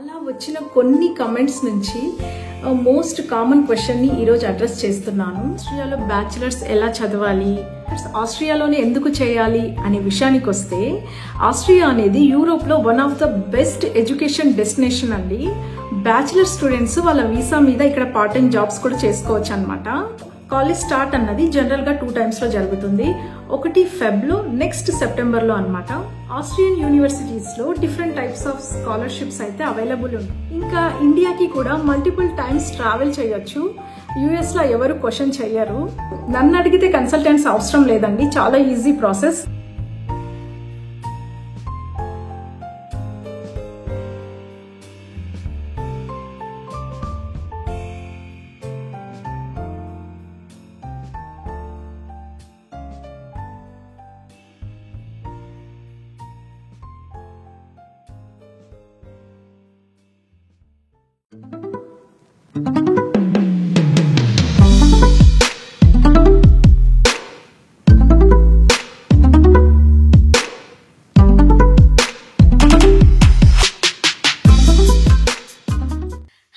అలా వచ్చిన కొన్ని కమెంట్స్ నుంచి మోస్ట్ కామన్ క్వశ్చన్ని ఈరోజు అడ్రస్ చేస్తున్నాను. ఆస్ట్రియాలో బ్యాచిలర్స్ ఎలా చదవాలి, ఆస్ట్రియాలోనే ఎందుకు చేయాలి అనే విషయానికి వస్తే, ఆస్ట్రియా అనేది యూరోప్లో one of the best education destination అండి. బ్యాచిలర్ స్టూడెంట్స్ వాళ్ళ వీసా మీద ఇక్కడ పార్ట్ టైం జాబ్స్ కూడా చేసుకోవచ్చు అనమాట. కాలేజ్ స్టార్ట్ అన్నది జనరల్ గా 2 times లో జరుగుతుంది. ఒకటి ఫెబ్లో, నెక్స్ట్ సెప్టెంబర్లో అనమాట. ఆస్ట్రియన్ యూనివర్సిటీస్ లో డిఫరెంట్ టైప్స్ ఆఫ్ స్కాలర్షిప్స్ అయితే అవైలబుల్ ఉంటాయి. ఇంకా ఇండియాకి కూడా మల్టిపుల్ టైమ్స్ ట్రావెల్ చేయొచ్చు. యుఎస్ లో ఎవరు క్వశ్చన్ చెయ్యరు. నన్ను అడిగితే కన్సల్టెంట్స్ అవసరం లేదండి, చాలా ఈజీ ప్రాసెస్.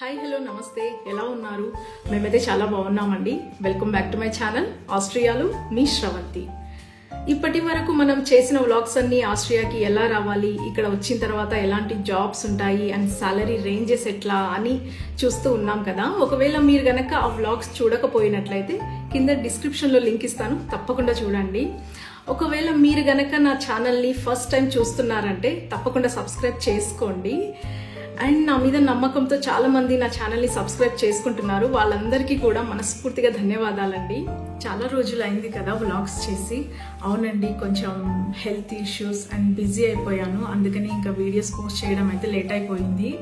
హాయ్, హలో, నమస్తే, ఎలా ఉన్నారు? మేమైతే చాలా బాగున్నామండి. Welcome back to my channel ఆస్ట్రియాలో మీ శ్రవంతి. ఇప్పటి వరకు మనం చేసిన వ్లాగ్స్ అన్ని ఆస్ట్రియాకి ఎలా రావాలి, ఇక్కడ వచ్చిన తర్వాత ఎలాంటి జాబ్స్ ఉంటాయి అండ్ సాలరీ రేంజెస్ ఎట్లా అని చూస్తూ ఉన్నాం కదా. ఒకవేళ మీరు గనక ఆ వ్లాగ్స్ చూడకపోయినట్లయితే కింద డిస్క్రిప్షన్లో లింక్ ఇస్తాను, తప్పకుండా చూడండి. ఒకవేళ మీరు గనక నా ఛానల్ని ఫస్ట్ టైం చూస్తున్నారంటే తప్పకుండా సబ్స్క్రైబ్ చేసుకోండి. అండ్ నా మీద నమ్మకంతో చాలా మంది నా ఛానల్ని సబ్స్క్రైబ్ చేసుకుంటున్నారు. వాళ్ళందరికీ కూడా మనస్ఫూర్తిగా ధన్యవాదాలండి. చాలా రోజులు అయింది కదా వ్లాగ్స్ చేసి. అవునండి, కొంచెం హెల్త్ ఇష్యూస్ అండ్ బిజీ అయిపోయాను, అందుకని ఇంకా వీడియోస్ పోస్ట్ చేయడం అయితే లేట్ అయిపోయింది.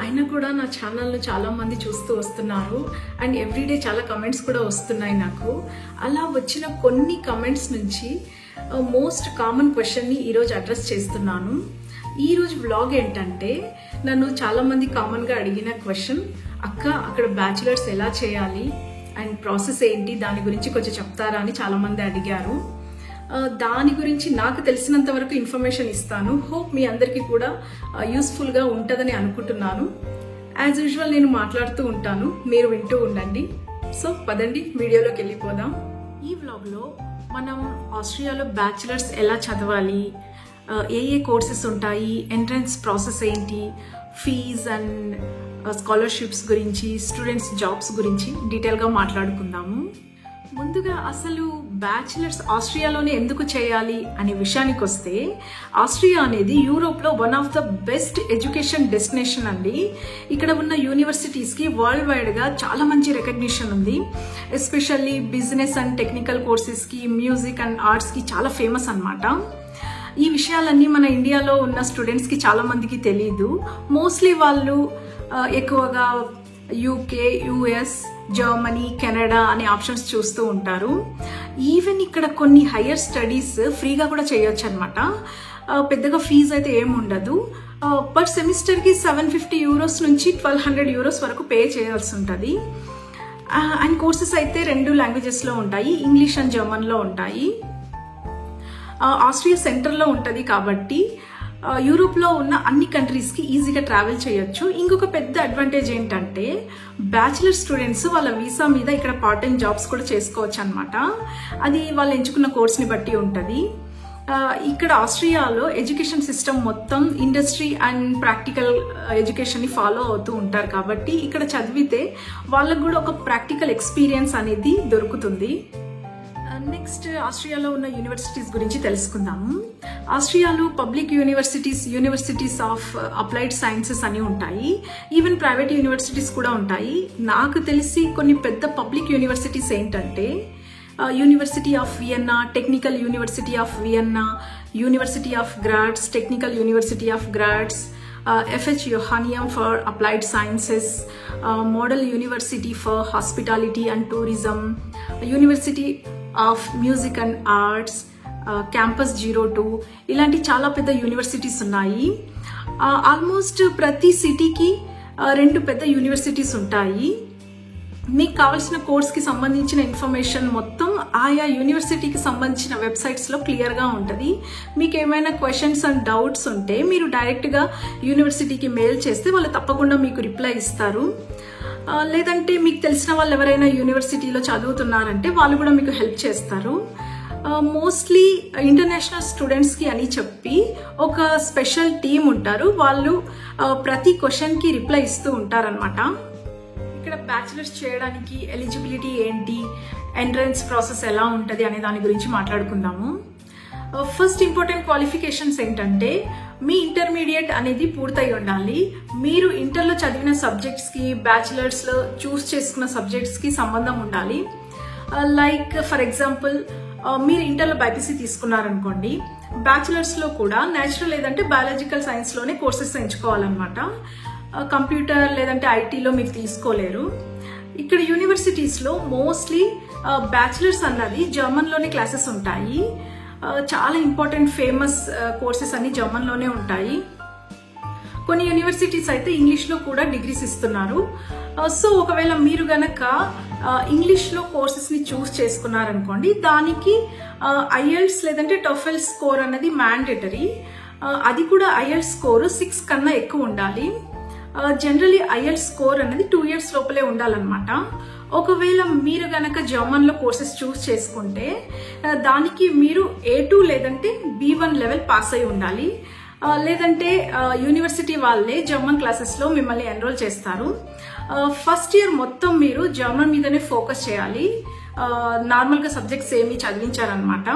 అయినా కూడా నా ఛానల్ను చాలా మంది చూస్తూ వస్తున్నారు అండ్ ఎవ్రీడే చాలా కమెంట్స్ కూడా వస్తున్నాయి నాకు. అలా వచ్చిన కొన్ని కమెంట్స్ నుంచి మోస్ట్ కామన్ క్వశ్చన్ని ఈరోజు అడ్రస్ చేస్తున్నాను. ఈ రోజు వ్లాగ్ ఏంటంటే, నన్ను చాలా మంది కామన్ గా అడిగిన క్వశ్చన్, అక్క అక్కడ బ్యాచిలర్స్ ఎలా చేయాలి అండ్ ప్రాసెస్ ఏంటి, దాని గురించి కొంచెం చెప్తారా అని చాలా మంది అడిగారు. దాని గురించి నాకు తెలిసినంత వరకు ఇన్ఫర్మేషన్ ఇస్తాను. హోప్ మీ అందరికీ కూడా యూస్ఫుల్ గా ఉంటుందని అనుకుంటున్నాను. యాజ్ యూజువల్ నేను మాట్లాడుతూ ఉంటాను, మీరు వింటూ ఉండండి. సో పదండి వీడియోలోకి వెళ్ళిపోదాం. ఈ వ్లాగ్ లో మనం ఆస్ట్రియాలో బ్యాచిలర్స్ ఎలా చదవాలి, ఏ కోర్సెస్ ఉంటాయి, ఎంట్రన్స్ ప్రాసెస్ ఏంటి, ఫీజ్ అండ్ స్కాలర్షిప్స్ గురించి, స్టూడెంట్స్ జాబ్స్ గురించి డీటెయిల్గా మాట్లాడుకుందాము. ముందుగా అసలు బ్యాచిలర్స్ ఆస్ట్రియాలోనే ఎందుకు చేయాలి అనే విషయానికి వస్తే, ఆస్ట్రియా అనేది యూరోప్లో one of the best education destination అండి. ఇక్కడ ఉన్న యూనివర్సిటీస్కి వరల్డ్ వైడ్గా చాలా మంచి రికగ్నిషన్ ఉంది. ఎస్పెషల్లీ బిజినెస్ అండ్ టెక్నికల్ కోర్సెస్కి, మ్యూజిక్ అండ్ ఆర్ట్స్కి చాలా ఫేమస్ అన్నమాట. ఈ విషయాలన్నీ మన ఇండియాలో ఉన్న స్టూడెంట్స్కి చాలా మందికి తెలియదు. మోస్ట్లీ వాళ్ళు ఎక్కువగా యూకే, యుఎస్, జర్మనీ, కెనడా అనే ఆప్షన్స్ చూస్తూ ఉంటారు. ఈవెన్ ఇక్కడ కొన్ని హయ్యర్ స్టడీస్ ఫ్రీగా కూడా చేయొచ్చు అనమాట. పెద్దగా ఫీజు అయితే ఏముండదు. పర్ సెమిస్టర్కి 750 euros నుంచి 1200 euros వరకు పే చేయాల్సి ఉంటుంది. అండ్ కోర్సెస్ అయితే 2 లాంగ్వేజెస్లో ఉంటాయి, ఇంగ్లీష్ అండ్ జర్మన్లో ఉంటాయి. ఆస్ట్రియా సెంటర్లో ఉంటుంది కాబట్టి యూరోప్లో ఉన్న అన్ని కంట్రీస్కి ఈజీగా ట్రావెల్ చేయొచ్చు. ఇంకొక పెద్ద అడ్వాంటేజ్ ఏంటంటే, బ్యాచిలర్ స్టూడెంట్స్ వాళ్ళ వీసా మీద ఇక్కడ పార్ట్ టైం జాబ్స్ కూడా చేసుకోవచ్చు అనమాట. అది వాళ్ళు ఎంచుకున్న కోర్స్ని బట్టి ఉంటుంది. ఇక్కడ ఆస్ట్రియాలో ఎడ్యుకేషన్ సిస్టమ్ మొత్తం ఇండస్ట్రీ అండ్ ప్రాక్టికల్ ఎడ్యుకేషన్ని ఫాలో అవుతూ ఉంటారు కాబట్టి ఇక్కడ చదివితే వాళ్ళకు కూడా ఒక ప్రాక్టికల్ ఎక్స్పీరియన్స్ అనేది దొరుకుతుంది. నెక్స్ట్ ఆస్ట్రియాలో ఉన్న యూనివర్సిటీస్ గురించి తెలుసుకుందాము. ఆస్ట్రియాలో public universities of applied sciences అని ఉంటాయి. ఈవెన్ ప్రైవేట్ యూనివర్సిటీస్ కూడా ఉంటాయి. నాకు తెలిసి కొన్ని పెద్ద పబ్లిక్ యూనివర్సిటీస్ ఏంటంటే, university of Vienna, technical university of Vienna, university of grads, technical university of grads, FH Johanneum for Applied Sciences, Model University for Hospitality and Tourism, University of Music and Arts, Campus 02, ఇలాంటి చాలా పెద్ద universities ఉన్నాయి. Almost ప్రతి సిటీకి 2 పెద్ద universities ఉంటాయి. మీకు కావాల్సిన కోర్స్కి సంబంధించిన ఇన్ఫర్మేషన్ మొత్తం ఆయా యూనివర్సిటీకి సంబంధించిన వెబ్సైట్స్లో క్లియర్గా ఉంటుంది. మీకు ఏమైనా క్వశ్చన్స్ అండ్ డౌట్స్ ఉంటే మీరు డైరెక్ట్గా యూనివర్సిటీకి మెయిల్ చేస్తే వాళ్ళు తప్పకుండా మీకు రిప్లై ఇస్తారు. లేదంటే మీకు తెలిసిన వాళ్ళు ఎవరైనా యూనివర్సిటీలో చదువుతున్నారంటే వాళ్ళు కూడా మీకు హెల్ప్ చేస్తారు. మోస్ట్లీ ఇంటర్నేషనల్ స్టూడెంట్స్కి అని చెప్పి ఒక స్పెషల్ టీమ్ ఉంటారు. వాళ్ళు ప్రతి క్వశ్చన్కి రిప్లై ఇస్తూ ఉంటారనమాట. ఇక్కడ బ్యాచిలర్స్ చేయడానికి ఎలిజిబిలిటీ ఏంటి, ఎంట్రన్స్ ప్రాసెస్ ఎలా ఉంటుంది అనే దాని గురించి మాట్లాడుకుందాము. ఫస్ట్ ఇంపార్టెంట్ క్వాలిఫికేషన్స్ ఏంటంటే మీ ఇంటర్మీడియట్ అనేది పూర్తయి ఉండాలి. మీరు ఇంటర్లో చదివిన సబ్జెక్ట్స్కి బ్యాచిలర్స్లో చూస్ చేసుకున్న సబ్జెక్ట్స్కి సంబంధం ఉండాలి. లైక్ ఫర్ ఎగ్జాంపుల్ మీరు ఇంటర్లో బైపీసీ తీసుకున్నారనుకోండి, బ్యాచిలర్స్లో కూడా నేచురల్ లేదంటే బయాలజికల్ సైన్స్లోనే కోర్సెస్ ఎంచుకోవాలన్నమాట. కంప్యూటర్ లేదంటే ఐటీలో మీరు తీసుకోలేరు. ఇక్కడ యూనివర్సిటీస్లో మోస్ట్లీ బ్యాచిలర్స్ అన్నది జర్మన్లోనే క్లాసెస్ ఉంటాయి. చాలా ఇంపార్టెంట్ ఫేమస్ కోర్సెస్ అన్ని జర్మన్లోనే ఉంటాయి. కొన్ని యూనివర్సిటీస్ అయితే ఇంగ్లీష్లో కూడా డిగ్రీస్ ఇస్తున్నారు. సో ఒకవేళ మీరు గనక ఇంగ్లీష్లో కోర్సెస్ని చూస్ చేసుకున్నారనుకోండి, దానికి ఐఎల్స్ లేదంటే టోఫెల్ స్కోర్ అన్నది మ్యాండేటరీ. అది కూడా ఐఎల్స్ స్కోర్ 6 కన్నా ఎక్కువ ఉండాలి. జనరలీ ఐఎల్స్ స్కోర్ అనేది 2 years లోపలే ఉండాలన్నమాట. ఒకవేళ మీరు గనక జర్మన్లో కోర్సెస్ చూస్ చేసుకుంటే దానికి మీరు A2 లేదంటే B1 లెవెల్ పాస్ అయి ఉండాలి. లేదంటే యూనివర్సిటీ వాళ్ళే జర్మన్ క్లాసెస్లో మిమ్మల్ని ఎన్రోల్ చేస్తారు. ఫస్ట్ ఇయర్ మొత్తం మీరు జర్మన్ మీదనే ఫోకస్ చేయాలి. నార్మల్గా సబ్జెక్ట్స్ ఏమి చదివించారనమాట.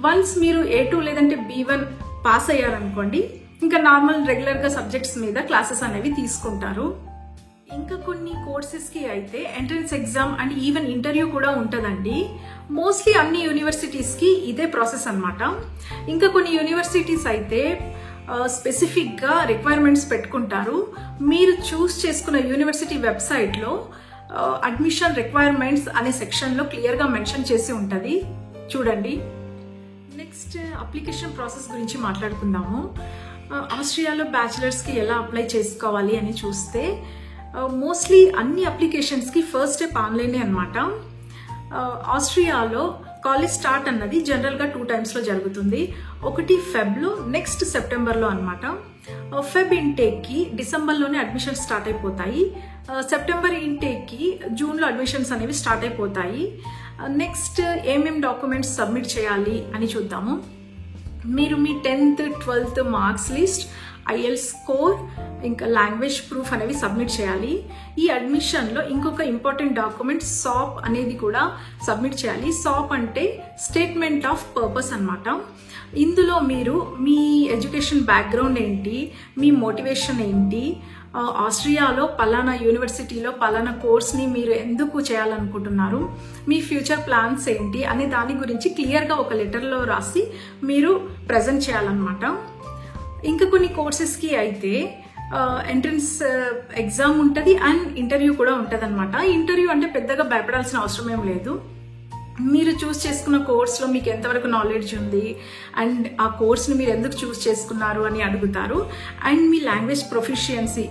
వన్స్ మీరు A2 లేదంటే B1 పాస్ అయ్యారనుకోండి, ఇంకా నార్మల్ రెగ్యులర్గా సబ్జెక్ట్స్ మీద క్లాసెస్ అనేవి తీసుకుంటారు. ఇంకా కొన్ని కోర్సెస్కి అయితే entrance exam and even interview కూడా ఉంటుందండి. మోస్ట్లీ అన్ని యూనివర్సిటీస్కి ఇదే ప్రాసెస్ అనమాట. ఇంకా కొన్ని యూనివర్సిటీస్ అయితే స్పెసిఫిక్గా రిక్వైర్మెంట్స్ పెట్టుకుంటారు. మీరు చూస్ చేసుకున్న యూనివర్సిటీ వెబ్సైట్లో అడ్మిషన్ రిక్వైర్మెంట్స్ అనే సెక్షన్లో క్లియర్గా మెన్షన్ చేసి ఉంటుంది, చూడండి. నెక్స్ట్ అప్లికేషన్ ప్రాసెస్ గురించి మాట్లాడుకుందాము. ఆస్ట్రియాలో బ్యాచిలర్స్కి ఎలా అప్లై చేసుకోవాలి అని చూస్తే మోస్ట్లీ అన్ని అప్లికేషన్స్కి ఫస్ట్ స్టెప్ ఆన్లైనే అనమాట. ఆస్ట్రియాలో కాలేజ్ స్టార్ట్ అన్నది జనరల్గా 2 times జరుగుతుంది. ఒకటి ఫెబ్లో, నెక్స్ట్ సెప్టెంబర్లో అనమాట. ఫెబ్ ఇంటేక్కి డిసెంబర్లోనే అడ్మిషన్స్ స్టార్ట్ అయిపోతాయి. సెప్టెంబర్ ఇంటేక్కి జూన్లో అడ్మిషన్స్ అనేవి స్టార్ట్ అయిపోతాయి. నెక్స్ట్ ఏమేం డాక్యుమెంట్స్ సబ్మిట్ చేయాలి అని చూద్దాము. మీరు మీ 10th 12th marks list, IELTS score, ఇంకా లాంగ్వేజ్ ప్రూఫ్ అనేవి సబ్మిట్ చేయాలి. ఈ అడ్మిషన్లో ఇంకొక ఇంపార్టెంట్ డాక్యుమెంట్ సాప్ అనేది కూడా సబ్మిట్ చేయాలి. సాప్ అంటే స్టేట్మెంట్ ఆఫ్ పర్పస్ అనమాట. ఇందులో మీరు మీ ఎడ్యుకేషన్ బ్యాక్గ్రౌండ్ ఏంటి, మీ మోటివేషన్ ఏంటి, ఆస్ట్రియాలో పలానా యూనివర్సిటీలో పలానా కోర్స్ని మీరు ఎందుకు చేయాలనుకుంటున్నారు, మీ ఫ్యూచర్ ప్లాన్స్ ఏంటి అనే దాని గురించి క్లియర్గా ఒక లెటర్లో రాసి మీరు ప్రజెంట్ చేయాలన్నమాట. ఇంకా కొన్ని కోర్సెస్కి అయితే ఎంట్రన్స్ ఎగ్జామ్ ఉంటుంది అండ్ ఇంటర్వ్యూ కూడా ఉంటుంది అనమాట. ఇంటర్వ్యూ అంటే పెద్దగా భయపడాల్సిన అవసరం ఏం లేదు. మీరు చూస్ చేసుకున్న కోర్స్లో మీకు ఎంతవరకు నాలెడ్జ్ ఉంది అండ్ ఆ కోర్స్ని మీరు ఎందుకు చూస్ చేసుకున్నారు అని అడుగుతారు. And me language proficiency,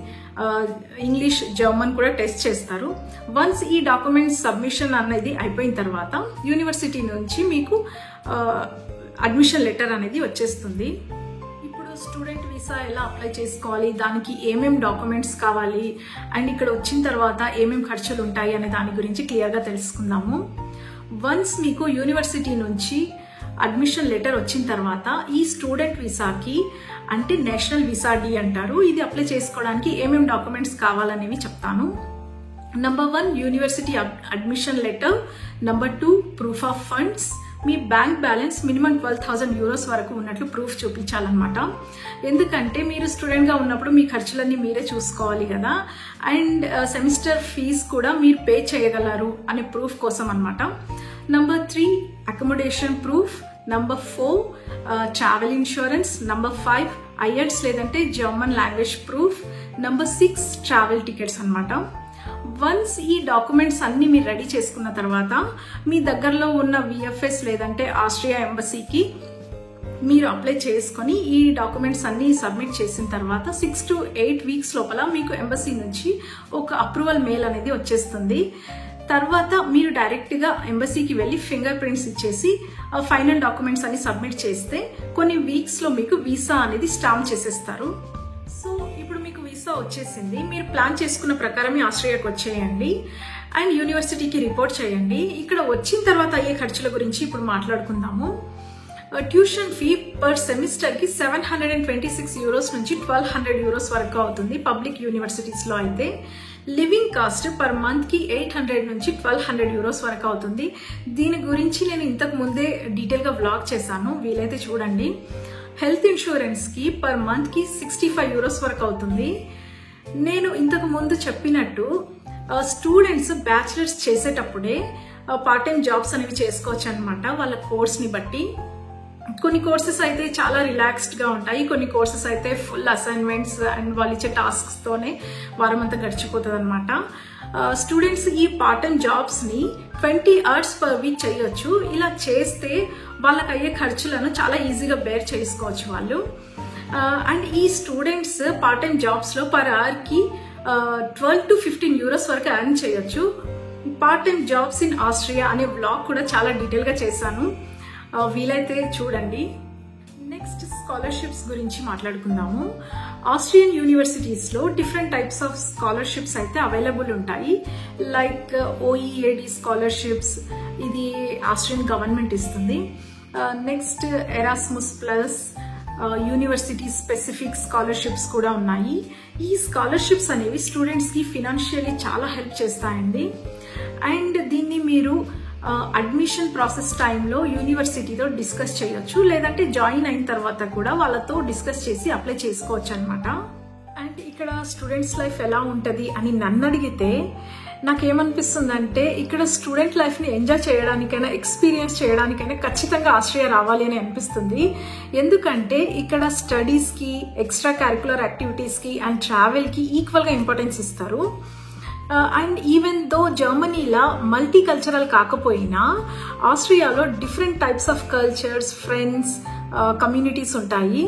English, German కూడా టెస్ట్ చేస్తారు. వన్స్ ఈ డాక్యుమెంట్స్ సబ్మిషన్ అనేది అయిపోయిన తర్వాత యూనివర్సిటీ నుంచి మీకు అడ్మిషన్ లెటర్ అనేది వచ్చేస్తుంది. స్టూడెంట్ వీసా ఎలా అప్లై చేసుకోవాలి, దానికి ఏమేం డాక్యుమెంట్స్ కావాలి అండ్ ఇక్కడ వచ్చిన తర్వాత ఏమేం ఖర్చులు ఉంటాయి అనే దాని గురించి క్లియర్గా తెలుసుకుందాము. వన్స్ మీకు యూనివర్సిటీ నుంచి అడ్మిషన్ లెటర్ వచ్చిన తర్వాత ఈ స్టూడెంట్ వీసాకి అంటే నేషనల్ వీసా డి అంటారు, ఇది అప్లై చేసుకోవడానికి ఏమేం డాక్యుమెంట్స్ కావాలనేవి చెప్తాను. Number 1 university admission letter. Number 2 proof of funds. Me bank balance minimum 12,000 euros వరకు ఉన్నట్లు ప్రూఫ్ చూపించాలన్నమాట. ఎందుకంటే మీరు స్టూడెంట్గా ఉన్నప్పుడు మీ ఖర్చులన్నీ మీరే చూసుకోవాలి కదా. అండ్ సెమిస్టర్ ఫీజ్ కూడా మీరు పే చేయగలరు అనే ప్రూఫ్ కోసం అనమాట. Number 3 accommodation proof. Number 4 travel insurance. Number 5 IELTS లేదంటే German language proof. Number 6 travel tickets అనమాట. వన్స్ ఈ డాక్యుమెంట్స్ అన్ని మీరు రెడీ చేసుకున్న తర్వాత మీ దగ్గరలో ఉన్న విఎఫ్ఎస్ లేదంటే ఆస్ట్రియా ఎంబసీకి మీరు అప్లై చేసుకొని ఈ డాక్యుమెంట్స్ అన్ని సబ్మిట్ చేసిన తర్వాత 6 to 8 weeks లోపల మీకు ఎంబసీ నుంచి ఒక అప్రూవల్ మెయిల్ అనేది వచ్చేస్తుంది. తర్వాత మీరు డైరెక్ట్గా ఎంబసీకి వెళ్ళి ఫింగర్ ప్రింట్స్ ఇచ్చేసి ఫైనల్ డాక్యుమెంట్స్ అన్ని సబ్మిట్ చేస్తే కొన్ని వీక్స్లో మీకు వీసా అనేది స్టాంప్ చేసేస్తారు. సో ఇప్పుడు మీకు వీసా వచ్చేసింది. మీరు ప్లాన్ చేసుకున్న ప్రకారం ఆస్ట్రియాకి వచ్చేయండి అండ్ యూనివర్సిటీకి రిపోర్ట్ చేయండి. ఇక్కడ వచ్చిన తర్వాత అయ్యే ఖర్చుల గురించి ఇప్పుడు మాట్లాడుకుందాము. ట్యూషన్ ఫీ పర్ సెమిస్టర్కి 726 యూరోస్ నుంచి 1200 యూరోస్ వరకు అవుతుంది పబ్లిక్ యూనివర్సిటీస్లో అయితే. లివింగ్ కాస్ట్ పర్ మంత్కి 800 నుంచి 1200 యూరోస్ వరకు అవుతుంది. దీని గురించి నేను ఇంతకు ముందే డీటెయిల్గా వ్లాగ్ చేశాను, వీలైతే చూడండి. హెల్త్ ఇన్సూరెన్స్కి పర్ మంత్కి 65 యూరోస్ వరకు అవుతుంది. నేను ఇంతకు ముందు చెప్పినట్టు స్టూడెంట్స్ బ్యాచిలర్స్ చేసేటప్పుడే పార్ట్ టైం జాబ్స్ అనేవి చేసుకోవచ్చు అనమాట వాళ్ళ కోర్స్ని బట్టి. కొన్ని కోర్సెస్ అయితే చాలా రిలాక్స్డ్గా ఉంటాయి, కొన్ని కోర్సెస్ అయితే ఫుల్ అసైన్మెంట్స్ అండ్ వాళ్ళు ఇచ్చే టాస్క్స్తోనే వారం అంతా గడిచిపోతుంది అనమాట. స్టూడెంట్స్ ఈ పార్ట్ టైం జాబ్స్ని 20 అవర్స్ పర్ వీక్ చేయొచ్చు. ఇలా చేస్తే వాళ్ళకి అయ్యే ఖర్చులను చాలా ఈజీగా బేర్ చేసుకోవచ్చు వాళ్ళు. అండ్ ఈ స్టూడెంట్స్ పార్ట్ టైం జాబ్స్లో పర్ అవర్కి 12 to 15 యూరోస్ వరకు ఎర్న్ చేయొచ్చు. Part time jobs in Austria అనే వ్లాగ్ కూడా చాలా డీటెయిల్గా చేశాను, వీలైతే చూడండి. నెక్స్ట్ స్కాలర్షిప్స్ గురించి మాట్లాడుకుందాము. ఆస్ట్రియన్ యూనివర్సిటీస్లో డిఫరెంట్ టైప్స్ ఆఫ్ స్కాలర్షిప్స్ అయితే అవైలబుల్ ఉంటాయి. లైక్ ఓఈఏడి స్కాలర్షిప్స్, ఇది ఆస్ట్రియన్ గవర్నమెంట్ ఇస్తుంది. Next Erasmus plus, university specific scholarships కూడా ఉన్నాయి. ఈ స్కాలర్షిప్స్ అనేవి స్టూడెంట్స్కి ఫినాన్షియల్లీ చాలా హెల్ప్ చేస్తాయండి. అండ్ దీన్ని మీరు అడ్మిషన్ ప్రాసెస్ టైంలో యూనివర్సిటీతో డిస్కస్ చేయొచ్చు, లేదంటే జాయిన్ అయిన తర్వాత కూడా వాళ్ళతో డిస్కస్ చేసి అప్లై చేసుకోవచ్చు అనమాట. అండ్ ఇక్కడ స్టూడెంట్స్ లైఫ్ ఎలా ఉంటుంది అని నన్ను అడిగితే నాకేమనిపిస్తుందంటే ఇక్కడ స్టూడెంట్ లైఫ్ని ఎంజాయ్ చేయడానికైనా ఎక్స్పీరియన్స్ చేయడానికైనా ఖచ్చితంగా ఆస్ట్రియా రావాలి అని అనిపిస్తుంది. ఎందుకంటే ఇక్కడ స్టడీస్కి, ఎక్స్ట్రా కరికులర్ యాక్టివిటీస్కి అండ్ ట్రావెల్కి ఈక్వల్గా ఇంపార్టెన్స్ ఇస్తారు. అండ్ ఈవెన్ దో జర్మనీలా మల్టీ కల్చరల్ కాకపోయినా ఆస్ట్రియాలో different types of cultures, friends, communities ఉంటాయి.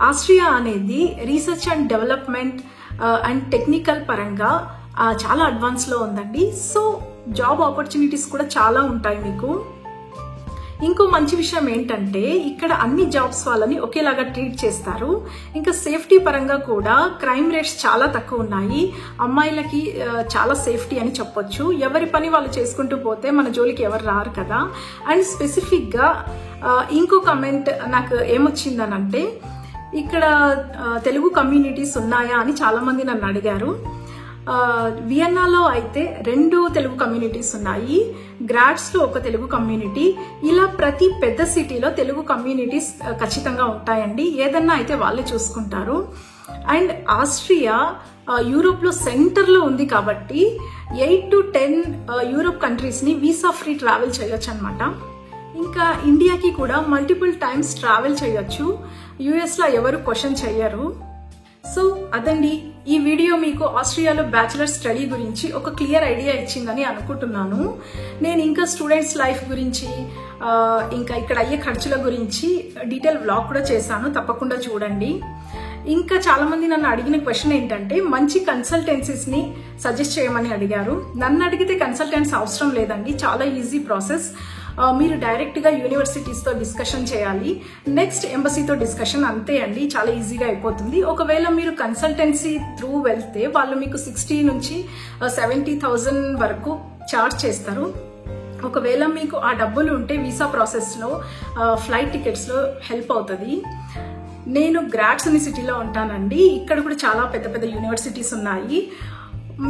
ఆస్ట్రియా అనేది research and development and technical పరంగా చాలా అడ్వాన్స్లో ఉందండి. సో జాబ్ ఆపర్చునిటీస్ కూడా చాలా ఉంటాయి మీకు. ఇంకో మంచి విషయం ఏంటంటే ఇక్కడ అన్ని జాబ్స్ వాళ్ళని ఒకేలాగా ట్రీట్ చేస్తారు. ఇంకా సేఫ్టీ పరంగా కూడా క్రైమ్ రేట్స్ చాలా తక్కువ ఉన్నాయి. అమ్మాయిలకి చాలా సేఫ్టీ అని చెప్పొచ్చు. ఎవరి పని వాళ్ళు చేసుకుంటూ పోతే మన జోలికి ఎవరు రారు కదా. అండ్ స్పెసిఫిక్గా ఇంకో కమెంట్ నాకు ఏమొచ్చిందనంటే ఇక్కడ తెలుగు కమ్యూనిటీస్ ఉన్నాయా అని చాలా మంది నన్ను అడిగారు. వియన్నాలో అయితే 2 తెలుగు కమ్యూనిటీస్ ఉన్నాయి, గ్రాడ్స్లో ఒక తెలుగు కమ్యూనిటీ. ఇలా ప్రతి పెద్ద సిటీలో తెలుగు కమ్యూనిటీస్ ఖచ్చితంగా ఉంటాయండి. ఏదన్నా అయితే వాళ్ళే చూసుకుంటారు. అండ్ ఆస్ట్రియా యూరోప్లో సెంటర్లో ఉంది కాబట్టి 8 to 10 యూరోప్ కంట్రీస్ని వీసా ఫ్రీ ట్రావెల్ చేయొచ్చు అనమాట. ఇంకా ఇండియాకి కూడా మల్టిపుల్ టైమ్స్ ట్రావెల్ చేయొచ్చు. యుఎస్లో ఎవరు క్వశ్చన్ చెయ్యరు. సో అదండి, ఈ వీడియో మీకు ఆస్ట్రియాలో బ్యాచిలర్ స్టడీ గురించి ఒక క్లియర్ ఐడియా ఇచ్చిందని అనుకుంటున్నాను. నేను ఇంకా స్టూడెంట్స్ లైఫ్ గురించి, ఇంకా ఇక్కడ అయ్యే ఖర్చుల గురించి డీటెయిల్ వ్లాగ్ కూడా చేశాను, తప్పకుండా చూడండి. ఇంకా చాలా మంది నన్ను అడిగిన క్వశ్చన్ ఏంటంటే మంచి కన్సల్టెన్సీస్ని సజెస్ట్ చేయమని అడిగారు. నన్ను అడిగితే కన్సల్టెంట్స్ అవసరం లేదండి, చాలా ఈజీ ప్రాసెస్. మీరు డైరెక్ట్గా యూనివర్సిటీస్తో డిస్కషన్ చేయాలి, నెక్స్ట్ ఎంబసీతో డిస్కషన్, అంతే అండి, చాలా ఈజీగా అయిపోతుంది. ఒకవేళ మీరు కన్సల్టెన్సీ త్రూ వెళ్తే వాళ్ళు మీకు 60 నుంచి 70,000 వరకు ఛార్జ్ చేస్తారు. ఒకవేళ మీకు ఆ డబ్బులు ఉంటే వీసా ప్రాసెస్లో, ఫ్లైట్ టికెట్స్లో హెల్ప్ అవుతుంది. నేను గ్రాడ్స్ అనే సిటీలో ఉంటానండి. ఇక్కడ కూడా చాలా పెద్ద పెద్ద యూనివర్సిటీస్ ఉన్నాయి.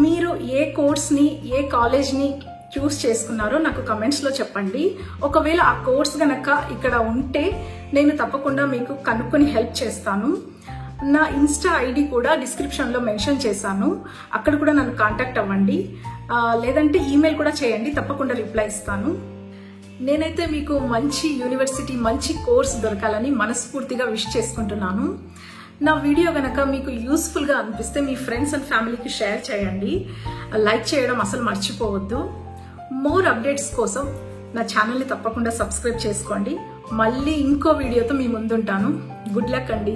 మీరు ఏ కోర్స్ని, ఏ కాలేజ్ని చూస్ చేసుకున్నారో నాకు కమెంట్స్లో చెప్పండి. ఒకవేళ ఆ కోర్స్ గనక ఇక్కడ ఉంటే నేను తప్పకుండా మీకు కనుక్కొని హెల్ప్ చేస్తాను. నా ఇన్స్టా ఐడి కూడా డిస్క్రిప్షన్లో మెన్షన్ చేశాను, అక్కడ కూడా నన్ను కాంటాక్ట్ అవ్వండి, లేదంటే ఈమెయిల్ కూడా చేయండి, తప్పకుండా రిప్లై ఇస్తాను. నేనైతే మీకు మంచి యూనివర్సిటీ, మంచి కోర్స్ దొరకాలని మనస్ఫూర్తిగా విష్ చేసుకుంటున్నాను. నా వీడియో గనక మీకు యూస్ఫుల్గా అనిపిస్తే మీ ఫ్రెండ్స్ అండ్ ఫ్యామిలీకి షేర్ చేయండి, లైక్ చేయడం అసలు మర్చిపోవద్దు. మోర్ అప్డేట్స్ కోసం నా ఛానల్ని తప్పకుండా సబ్స్క్రైబ్ చేసుకోండి. మళ్ళీ ఇంకో వీడియోతో మీ ముందుంటాను. గుడ్ లక్ అండి.